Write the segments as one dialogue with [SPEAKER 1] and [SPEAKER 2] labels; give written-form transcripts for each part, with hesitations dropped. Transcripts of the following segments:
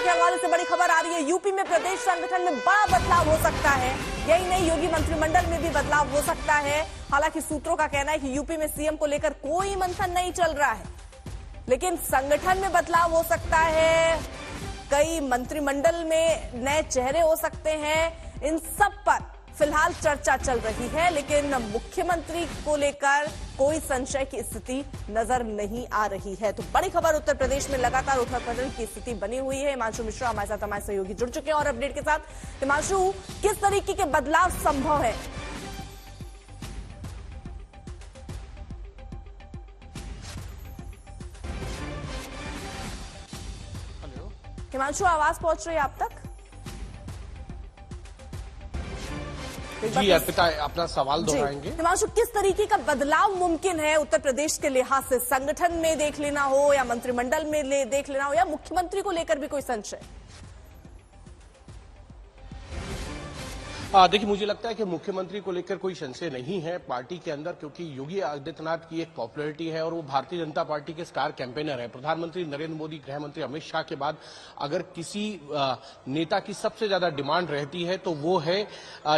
[SPEAKER 1] के हवाले से बड़ी खबर आ रही है। यूपी में प्रदेश संगठन में बड़ा बदलाव हो सकता है। यही नहीं, योगी मंत्रिमंडल में भी बदलाव हो सकता है। हालांकि सूत्रों का कहना है कि यूपी में सीएम को लेकर कोई मंथन नहीं चल रहा है, लेकिन संगठन में बदलाव हो सकता है। कई मंत्रिमंडल में नए चेहरे हो सकते हैं। इन सब पर फिलहाल चर्चा चल रही है, लेकिन मुख्यमंत्री को लेकर कोई संशय की स्थिति नजर नहीं आ रही है। तो बड़ी खबर, उत्तर प्रदेश में लगातार उथल-पुथल की स्थिति बनी हुई है। हिमांशु मिश्रा हमारे साथ, हमारे सहयोगी जुड़ चुके हैं और अपडेट के साथ। हिमांशु, किस तरीके के बदलाव संभव है? हिमांशु, आवाज पहुंच रही है आप तक?
[SPEAKER 2] जी अर्पिता, अपना सवाल दोहराएंगे।
[SPEAKER 1] हिमांशु, किस तरीके का बदलाव मुमकिन है उत्तर प्रदेश के लिहाज से? संगठन में देख लेना हो या मंत्रिमंडल में देख लेना हो या मुख्यमंत्री को लेकर भी कोई संशय?
[SPEAKER 2] देखिए, मुझे लगता है कि मुख्यमंत्री को लेकर कोई संशय नहीं है पार्टी के अंदर, क्योंकि योगी आदित्यनाथ की एक पॉपुलैरिटी है और वो भारतीय जनता पार्टी के स्टार कैंपेनर है। प्रधानमंत्री नरेंद्र मोदी, गृह मंत्री अमित शाह के बाद अगर किसी नेता की सबसे ज्यादा डिमांड रहती है तो वो है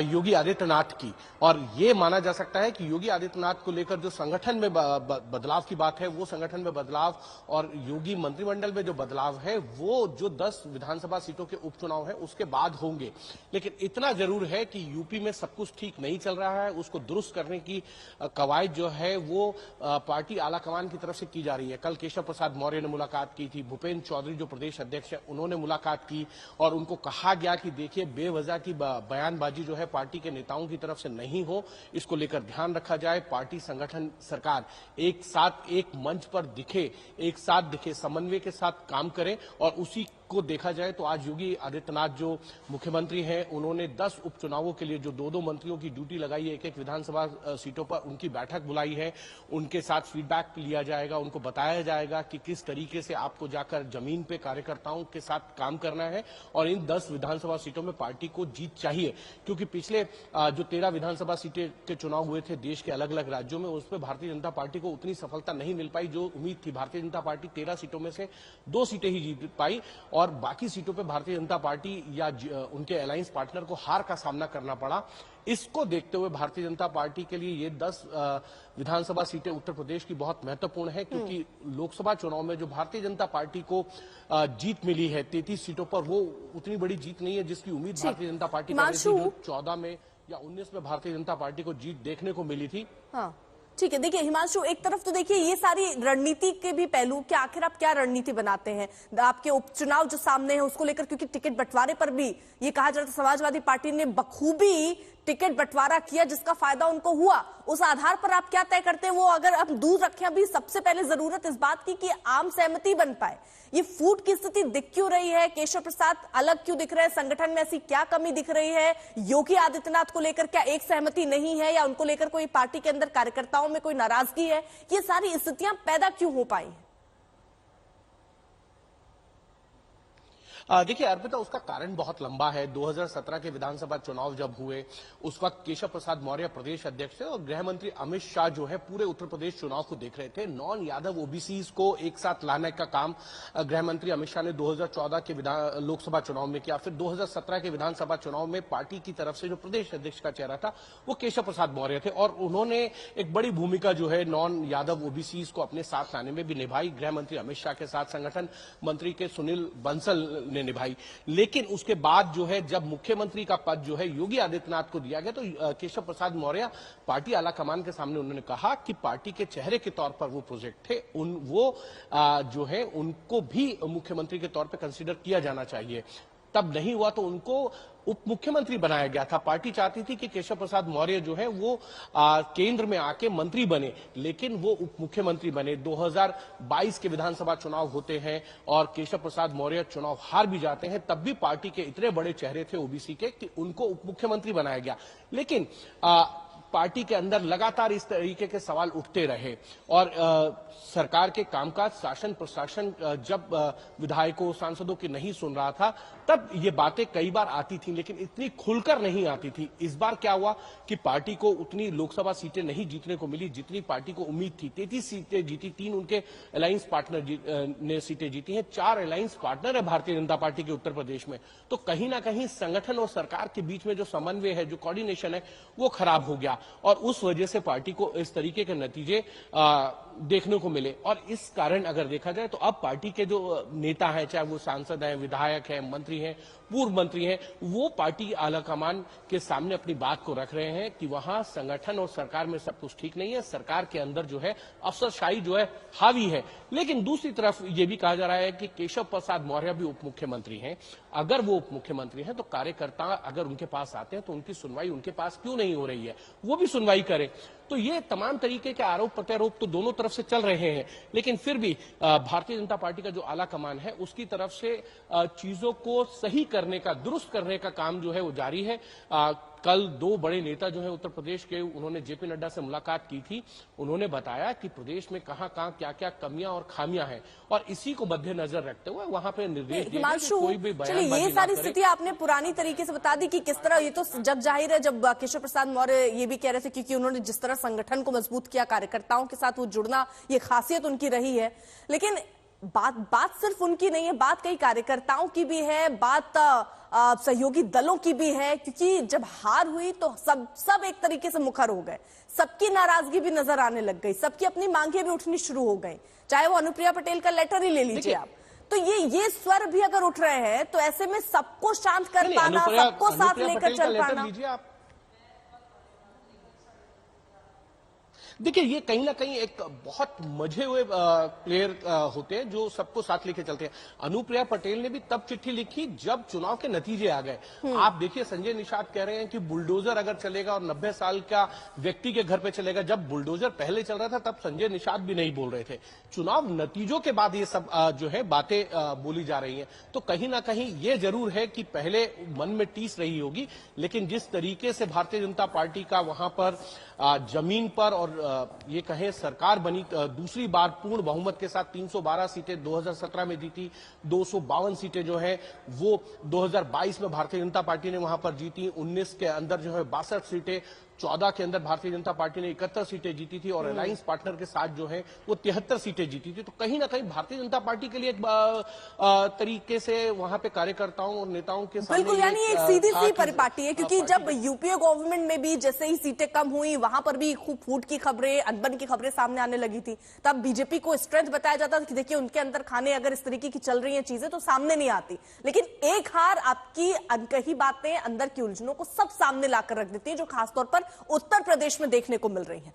[SPEAKER 2] योगी आदित्यनाथ की। और ये माना जा सकता है कि योगी आदित्यनाथ को लेकर जो संगठन में बदलाव की बात है, वो संगठन में बदलाव और योगी मंत्रिमंडल में जो बदलाव है वो जो 10 विधानसभा सीटों के उपचुनाव है उसके बाद होंगे। लेकिन इतना जरूर है कि यूपी में सब कुछ ठीक नहीं चल रहा है। उसको दुरुस्त करने की कवायद जो है वो पार्टी आलाकमान की तरफ से की जा रही है। कल केशव प्रसाद मौर्य ने मुलाकात की थी, भूपेंद्र चौधरी जो प्रदेश अध्यक्ष है उन्होंने मुलाकात की और उनको कहा गया कि देखिए, बेवजह की बयानबाजी जो है पार्टी के नेताओं की तरफ से नहीं हो, इसको लेकर ध्यान रखा जाए। पार्टी, संगठन, सरकार एक साथ एक मंच पर दिखे, एक साथ दिखे, समन्वय के साथ काम करें। और उसी को देखा जाए तो आज योगी आदित्यनाथ जो मुख्यमंत्री हैं, उन्होंने 10 उपचुनावों के लिए जो 2-2 मंत्रियों की ड्यूटी लगाई है एक-एक विधानसभा सीटों पर, उनकी बैठक बुलाई है। उनके साथ फीडबैक लिया जाएगा, उनको बताया जाएगा कि किस तरीके से आपको जाकर जमीन पे कार्यकर्ताओं के साथ काम करना है। और इन 10 विधानसभा सीटों में पार्टी को जीत चाहिए, क्योंकि पिछले जो 13 विधानसभा सीटें के चुनाव हुए थे देश के अलग अलग राज्यों में, उसमें भारतीय जनता पार्टी को उतनी सफलता नहीं मिल पाई जो उम्मीद थी। भारतीय जनता पार्टी 13 सीटों में से 2 सीटें ही जीत पाई और बाकी सीटों पे भारतीय जनता पार्टी या उनके अलायंस पार्टनर को हार का सामना करना पड़ा। इसको देखते हुए भारतीय जनता पार्टी के लिए ये 10 विधानसभा सीटें उत्तर प्रदेश की बहुत महत्वपूर्ण है, क्योंकि लोकसभा चुनाव में जो भारतीय जनता पार्टी को जीत मिली है 33 सीटों पर, वो उतनी बड़ी जीत नहीं है जिसकी उम्मीद भारतीय जनता पार्टी कर रही थी, जो 14 में या 19 में भारतीय जनता पार्टी को जीत देखने को मिली थी।
[SPEAKER 1] हाँ, ठीक है। देखिए हिमांशु, एक तरफ तो देखिए ये सारी रणनीति के भी पहलू कि आखिर आप क्या रणनीति बनाते हैं आपके उपचुनाव जो सामने है उसको लेकर, क्योंकि टिकट बंटवारे पर भी ये कहा जा रहा था समाजवादी पार्टी ने बखूबी टिकट बंटवारा किया जिसका फायदा उनको हुआ। उस आधार पर आप क्या तय करते हैं? वो अगर हम दूर रखें, अभी सबसे पहले जरूरत इस बात की कि आम सहमति बन पाए। ये फूट की स्थिति दिख क्यों रही है? केशव प्रसाद अलग क्यों दिख रहे हैं? संगठन में ऐसी क्या कमी दिख रही है? योगी आदित्यनाथ को लेकर क्या एक सहमति नहीं है या उनको लेकर कोई पार्टी के अंदर कार्यकर्ताओं में कोई नाराजगी है? ये सारी स्थितियां पैदा क्यों हो पाई?
[SPEAKER 2] देखिए अर्पिता, उसका कारण बहुत लंबा है। 2017 के विधानसभा चुनाव जब हुए उस वक्त केशव प्रसाद मौर्य प्रदेश अध्यक्ष थे और गृह मंत्री अमित शाह जो है पूरे उत्तर प्रदेश चुनाव को देख रहे थे। नॉन यादव ओबीसीज को एक साथ लाने का काम गृह मंत्री अमित शाह ने 2014 के लोकसभा चुनाव में किया। फिर 2017 के विधानसभा चुनाव में पार्टी की तरफ से जो प्रदेश अध्यक्ष का चेहरा था वो केशव प्रसाद मौर्य थे और उन्होंने एक बड़ी भूमिका जो है नॉन यादव ओबीसीज को अपने साथ लाने में भी निभाई। गृह मंत्री अमित शाह के साथ संगठन मंत्री के सुनील बंसल ने निभाई। लेकिन उसके बाद जो है जब मुख्यमंत्री का पद जो है योगी आदित्यनाथ को दिया गया तो केशव प्रसाद मौर्य पार्टी आलाकमान के सामने उन्होंने कहा कि पार्टी के चेहरे के तौर पर वो प्रोजेक्ट थे, जो है उनको भी मुख्यमंत्री के तौर पर कंसीडर किया जाना चाहिए। तब नहीं हुआ तो उनको उप मुख्यमंत्री बनाया गया था। पार्टी चाहती थी कि केशव प्रसाद मौर्य जो है वो केंद्र में आके मंत्री बने, लेकिन वो उप मुख्यमंत्री बने। 2022 के विधानसभा चुनाव होते हैं और केशव प्रसाद मौर्य चुनाव हार भी जाते हैं, तब भी पार्टी के इतने बड़े चेहरे थे ओबीसी के कि उनको उप मुख्यमंत्री बनाया गया। लेकिन पार्टी के अंदर लगातार इस तरीके के सवाल उठते रहे और सरकार के कामकाज, शासन प्रशासन जब विधायकों सांसदों की नहीं सुन रहा था तब ये बातें कई बार आती थी, लेकिन इतनी खुलकर नहीं आती थी। इस बार क्या हुआ कि पार्टी को उतनी लोकसभा सीटें नहीं जीतने को मिली जितनी पार्टी को उम्मीद थी। 33 सीटें जीती, 3 उनके अलायंस पार्टनर ने सीटें जीती हैं, 4 अलायंस पार्टनर है भारतीय जनता पार्टी के उत्तर प्रदेश में। तो कहीं ना कहीं संगठन और सरकार के बीच में जो समन्वय है, जो कोऑर्डिनेशन है, वो खराब हो गया और उस वजह से पार्टी को इस तरीके के नतीजे देखने को मिले। और इस कारण अगर देखा जाए तो अब पार्टी के जो नेता हैं, चाहे वो सांसद हैं, विधायक हैं, मंत्री हैं, पूर्व मंत्री हैं, वो पार्टी आलाकमान के सामने अपनी बात को रख रहे हैं कि वहां संगठन और सरकार में सब कुछ ठीक नहीं है, सरकार के अंदर जो है अफसरशाही जो है हावी है। लेकिन दूसरी तरफ ये भी कहा जा रहा है कि केशव प्रसाद मौर्य भी उप मुख्यमंत्री हैं। अगर वो उप मुख्यमंत्री हैं तो कार्यकर्ता अगर उनके पास आते हैं तो उनकी सुनवाई उनके पास क्यों नहीं हो रही है, वो भी सुनवाई करें। तो ये तमाम तरीके के आरोप प्रत्यारोप तो दोनों तरफ से चल रहे हैं, लेकिन फिर भी भारतीय जनता पार्टी का जो आला कमान है उसकी तरफ से चीजों को सही करने का, दुरुस्त करने का काम जो है वो जारी है। कल 2 बड़े नेता जो है उत्तर प्रदेश के, उन्होंने जेपी नड्डा से मुलाकात की थी। उन्होंने बताया कि प्रदेश में कहां कहां क्या क्या कमियां और खामियां हैं और इसी को मद्देनजर रखते हुए वहां पे निर्देश दिए कि कोई भी बयानबाजी
[SPEAKER 1] ये सारी स्थिति आपने पुरानी तरीके से बता दी कि किस तरह, ये तो जग जाहिर है जब केशव प्रसाद मौर्य ये भी कह रहे थे क्योंकि उन्होंने जिस तरह संगठन को मजबूत किया, कार्यकर्ताओं के साथ वो जुड़ना, ये खासियत उनकी रही है। लेकिन बात सिर्फ उनकी नहीं है, बात कई कार्यकर्ताओं की भी है, बात सहयोगी दलों की भी है, क्योंकि जब हार हुई तो सब एक तरीके से मुखर हो गए, सबकी नाराजगी भी नजर आने लग गई, सबकी अपनी मांगे भी उठनी शुरू हो गई। चाहे वो अनुप्रिया पटेल का लेटर ही ले लीजिए आप, तो ये स्वर भी अगर उठ रहे हैं तो ऐसे में सबको शांत कर पाना, सबको साथ लेकर चल पाना।
[SPEAKER 2] देखिए, ये कहीं ना कहीं एक बहुत मजे हुए प्लेयर होते हैं जो सबको साथ लेके चलते हैं। अनुप्रिया पटेल ने भी तब चिट्ठी लिखी जब चुनाव के नतीजे आ गए। आप देखिए, संजय निषाद कह रहे हैं कि बुलडोजर अगर चलेगा और 90 साल का व्यक्ति के घर पे चलेगा। जब बुलडोजर पहले चल रहा था तब संजय निषाद भी नहीं बोल रहे थे। चुनाव नतीजों के बाद ये सब जो है बातें बोली जा रही हैं। तो कहीं ना कहीं ये जरूर है कि पहले मन में टीस रही होगी, लेकिन जिस तरीके से भारतीय जनता पार्टी का वहां पर जमीन पर और ये कहें सरकार बनी, दूसरी बार पूर्ण बहुमत के साथ 312 सीटें 2017 में जीती, 252 सीटें जो है वो 2022 में भारतीय जनता पार्टी ने वहां पर जीती। 19 के अंदर जो है 62 सीटें, 14 के अंदर भारतीय जनता पार्टी ने 71 सीटें जीती थी और अलायंस पार्टनर के साथ जो है वो 73 सीटें जीती थी। तो कहीं ना कहीं भारतीय जनता पार्टी के लिए एक तरीके से वहां पे कार्यकर्ताओं और नेताओं के सामने
[SPEAKER 1] बिल्कुल, यानी एक सीधी सी परिपाटी है, क्योंकि जब यूपीए गवर्नमेंट में भी जैसे ही सीटें कम हुई वहां पर भी खूब फूट की खबरें, अनबन की खबरें सामने आने लगी थी। तब बीजेपी को स्ट्रेंथ बताया जाता था कि देखिए उनके अंदर खाने अगर इस तरीके की चल रही है चीजें तो सामने नहीं आती। लेकिन एक हार आपकी अनकही बातें, अंदर की उलझनों को सब सामने लाकर रख देती है, जो खासतौर पर उत्तर प्रदेश में देखने को मिल रही है।